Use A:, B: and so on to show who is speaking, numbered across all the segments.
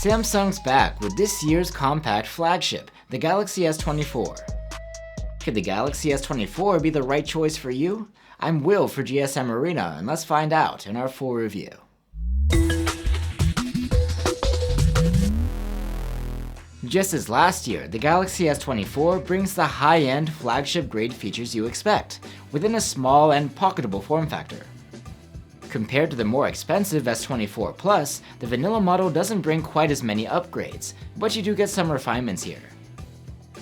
A: Samsung's back with this year's compact flagship, the Galaxy S24. Could the Galaxy S24 be the right choice for you? I'm Will for GSM Arena, and let's find out in our full review. Just as last year, the Galaxy S24 brings the high-end, flagship-grade features you expect, within a small and pocketable form factor. Compared to the more expensive S24 Plus, the vanilla model doesn't bring quite as many upgrades, but you do get some refinements here.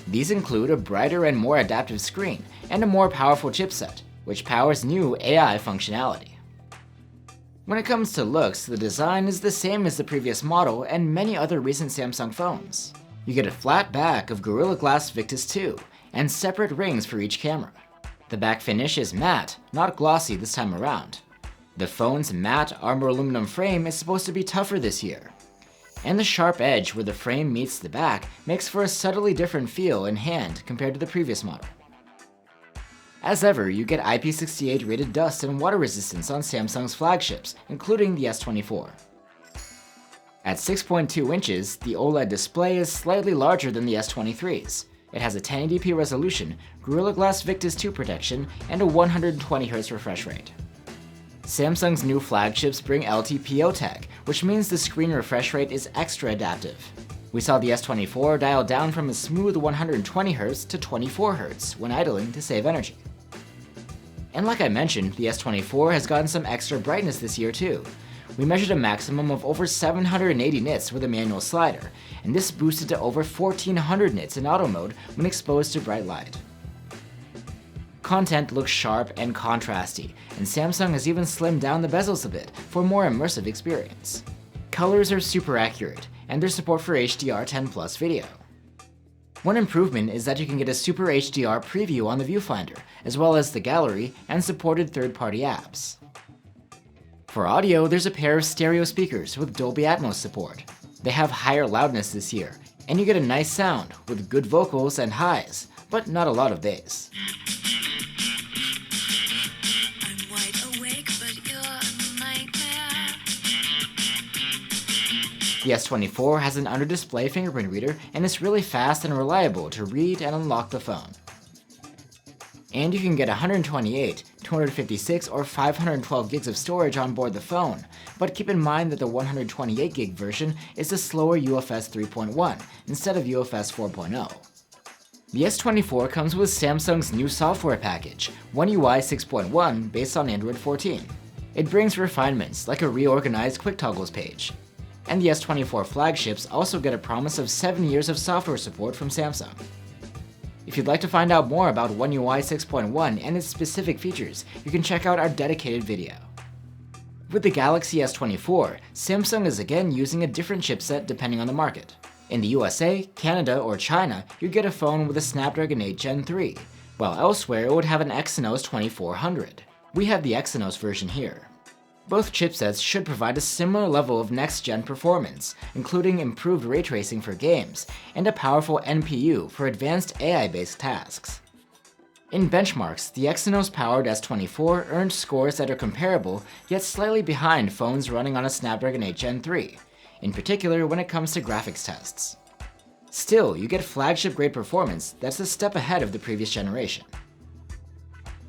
A: These include a brighter and more adaptive screen, and a more powerful chipset, which powers new AI functionality. When it comes to looks, the design is the same as the previous model and many other recent Samsung phones. You get a flat back of Gorilla Glass Victus 2, and separate rings for each camera. The back finish is matte, not glossy this time around. The phone's matte armor aluminum frame is supposed to be tougher this year. And the sharp edge where the frame meets the back makes for a subtly different feel in hand compared to the previous model. As ever, you get IP68 rated dust and water resistance on Samsung's flagships, including the S24. At 6.2 inches, the OLED display is slightly larger than the S23's. It has a 1080p resolution, Gorilla Glass Victus 2 protection, and a 120Hz refresh rate. Samsung's new flagships bring LTPO tech, which means the screen refresh rate is extra adaptive. We saw the S24 dial down from a smooth 120Hz to 24Hz when idling to save energy. And like I mentioned, the S24 has gotten some extra brightness this year too. We measured a maximum of over 780 nits with a manual slider, and this boosted to over 1400 nits in auto mode when exposed to bright light. Content looks sharp and contrasty, and Samsung has even slimmed down the bezels a bit for a more immersive experience. Colors are super accurate, and there's support for HDR10+ video. One improvement is that you can get a Super HDR preview on the viewfinder, as well as the gallery and supported third-party apps. For audio, there's a pair of stereo speakers with Dolby Atmos support. They have higher loudness this year, and you get a nice sound with good vocals and highs, but not a lot of bass. The S24 has an under-display fingerprint reader and is really fast and reliable to read and unlock the phone. And you can get 128, 256, or 512 gigs of storage on board the phone, but keep in mind that the 128 gig version is a slower UFS 3.1 instead of UFS 4.0. The S24 comes with Samsung's new software package, One UI 6.1 based on Android 14. It brings refinements like a reorganized quick toggles page. And the S24 flagships also get a promise of 7 years of software support from Samsung. If you'd like to find out more about One UI 6.1 and its specific features, you can check out our dedicated video. With the Galaxy S24, Samsung is again using a different chipset depending on the market. In the USA, Canada, or China, you'd get a phone with a Snapdragon 8 Gen 3, while elsewhere it would have an Exynos 2400. We have the Exynos version here. Both chipsets should provide a similar level of next-gen performance, including improved ray tracing for games, and a powerful NPU for advanced AI-based tasks. In benchmarks, the Exynos-powered S24 earned scores that are comparable, yet slightly behind phones running on a Snapdragon 8 Gen 3, in particular when it comes to graphics tests. Still, you get flagship-grade performance that's a step ahead of the previous generation.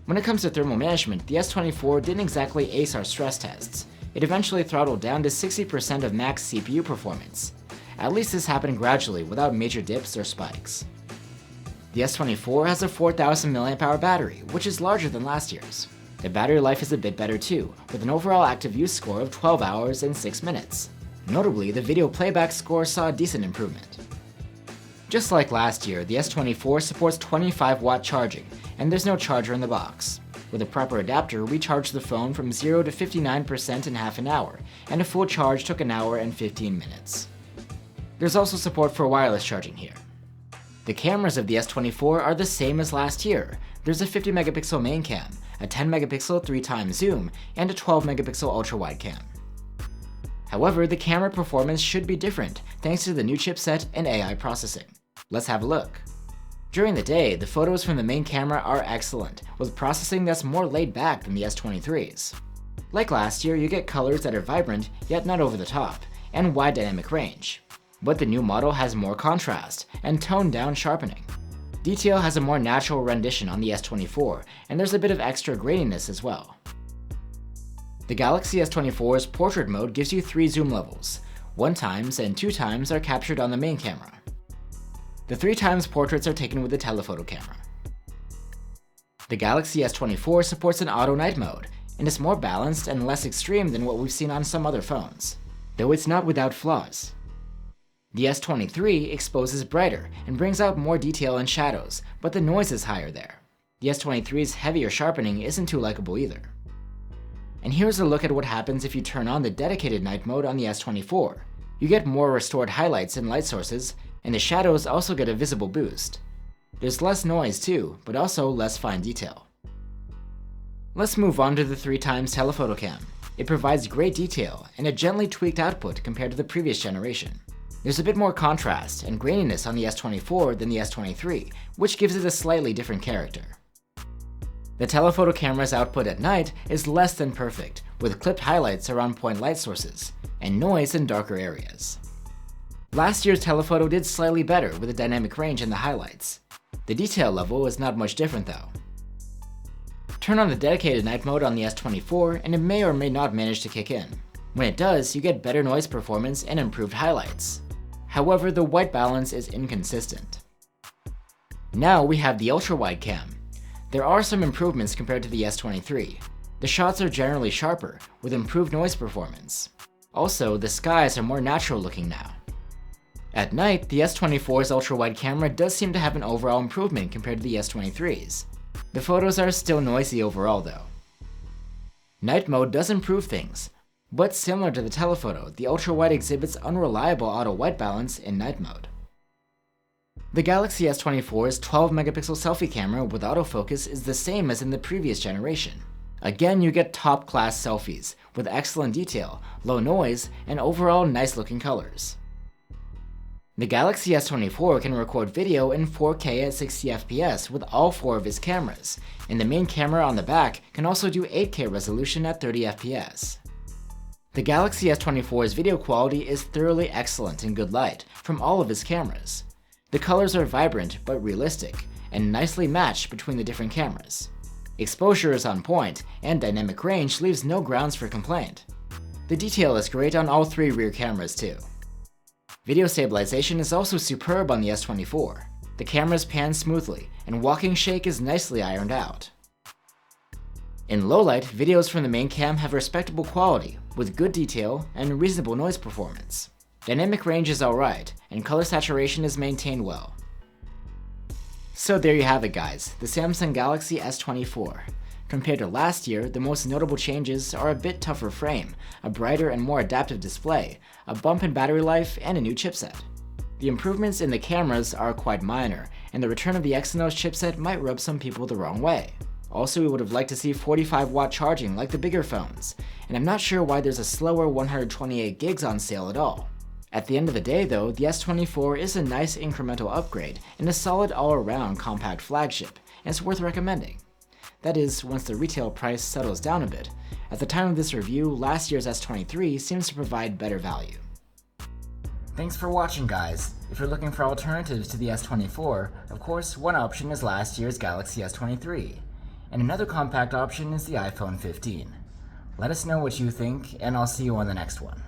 A: When it comes to thermal management, the S24 didn't exactly ace our stress tests. It eventually throttled down to 60% of max CPU performance. At least this happened gradually without major dips or spikes. The S24 has a 4000 mAh battery, which is larger than last year's. The battery life is a bit better too, with an overall active use score of 12 hours and 6 minutes. Notably, the video playback score saw a decent improvement. Just like last year, the S24 supports 25-watt charging, and there's no charger in the box. With a proper adapter, we charged the phone from 0 to 59% in half an hour, and a full charge took an hour and 15 minutes. There's also support for wireless charging here. The cameras of the S24 are the same as last year. There's a 50-megapixel main cam, a 10-megapixel 3x zoom, and a 12-megapixel ultrawide cam. However, the camera performance should be different thanks to the new chipset and AI processing. Let's have a look. During the day, the photos from the main camera are excellent, with processing that's more laid back than the S23's. Like last year, you get colors that are vibrant, yet not over the top, and wide dynamic range. but the new model has more contrast and toned-down sharpening. Detail has a more natural rendition on the S24, and there's a bit of extra graininess as well. The Galaxy S24's portrait mode gives you 3 zoom levels. 1x and 2x are captured on the main camera. The 3x portraits are taken with the telephoto camera. The Galaxy S24 supports an auto night mode, and is more balanced and less extreme than what we've seen on some other phones, though it's not without flaws. The S23 exposes brighter and brings out more detail and shadows, but the noise is higher there. The S23's heavier sharpening isn't too likable either. And here's a look at what happens if you turn on the dedicated night mode on the S24. You get more restored highlights and light sources, and the shadows also get a visible boost. There's less noise too, but also less fine detail. Let's move on to the 3x telephoto cam. It provides great detail and a gently tweaked output compared to the previous generation. There's a bit more contrast and graininess on the S24 than the S23, which gives it a slightly different character. The telephoto camera's output at night is less than perfect, with clipped highlights around point light sources, and noise in darker areas. Last year's telephoto did slightly better with a dynamic range in the highlights. The detail level is not much different though. Turn on the dedicated night mode on the S24 and it may or may not manage to kick in. When it does, you get better noise performance and improved highlights. However, the white balance is inconsistent. Now we have the ultrawide cam. There are some improvements compared to the S23. The shots are generally sharper, with improved noise performance. Also, the skies are more natural looking now. At night, the S24's ultrawide camera does seem to have an overall improvement compared to the S23's. The photos are still noisy overall though. Night mode does improve things, but similar to the telephoto, the ultrawide exhibits unreliable auto white balance in night mode. The Galaxy S24's 12-megapixel selfie camera with autofocus is the same as in the previous generation. Again, you get top-class selfies, with excellent detail, low noise, and overall nice-looking colors. The Galaxy S24 can record video in 4K at 60 FPS with all 4 of its cameras, and the main camera on the back can also do 8K resolution at 30 FPS. The Galaxy S24's video quality is thoroughly excellent in good light from all of its cameras. The colors are vibrant but realistic, and nicely matched between the different cameras. Exposure is on point, and dynamic range leaves no grounds for complaint. The detail is great on all 3 rear cameras too. Video stabilization is also superb on the S24. The cameras pan smoothly, and walking shake is nicely ironed out. In low light, videos from the main cam have respectable quality, with good detail and reasonable noise performance. Dynamic range is alright, and color saturation is maintained well. So there you have it guys, the Samsung Galaxy S24. Compared to last year, the most notable changes are a bit tougher frame, a brighter and more adaptive display, a bump in battery life, and a new chipset. The improvements in the cameras are quite minor, and the return of the Exynos chipset might rub some people the wrong way. Also, we would have liked to see 45-watt charging like the bigger phones, and I'm not sure why there's a slower 128 gigs on sale at all. At the end of the day though, the S24 is a nice incremental upgrade and a solid all-around compact flagship, and it's worth recommending. That is, once the retail price settles down a bit. At the time of this review, last year's S23 seems to provide better value. Thanks for watching guys. If you're looking for alternatives to the S24, of course one option is last year's Galaxy S23, and another compact option is the iPhone 15. Let us know what you think, and I'll see you on the next one.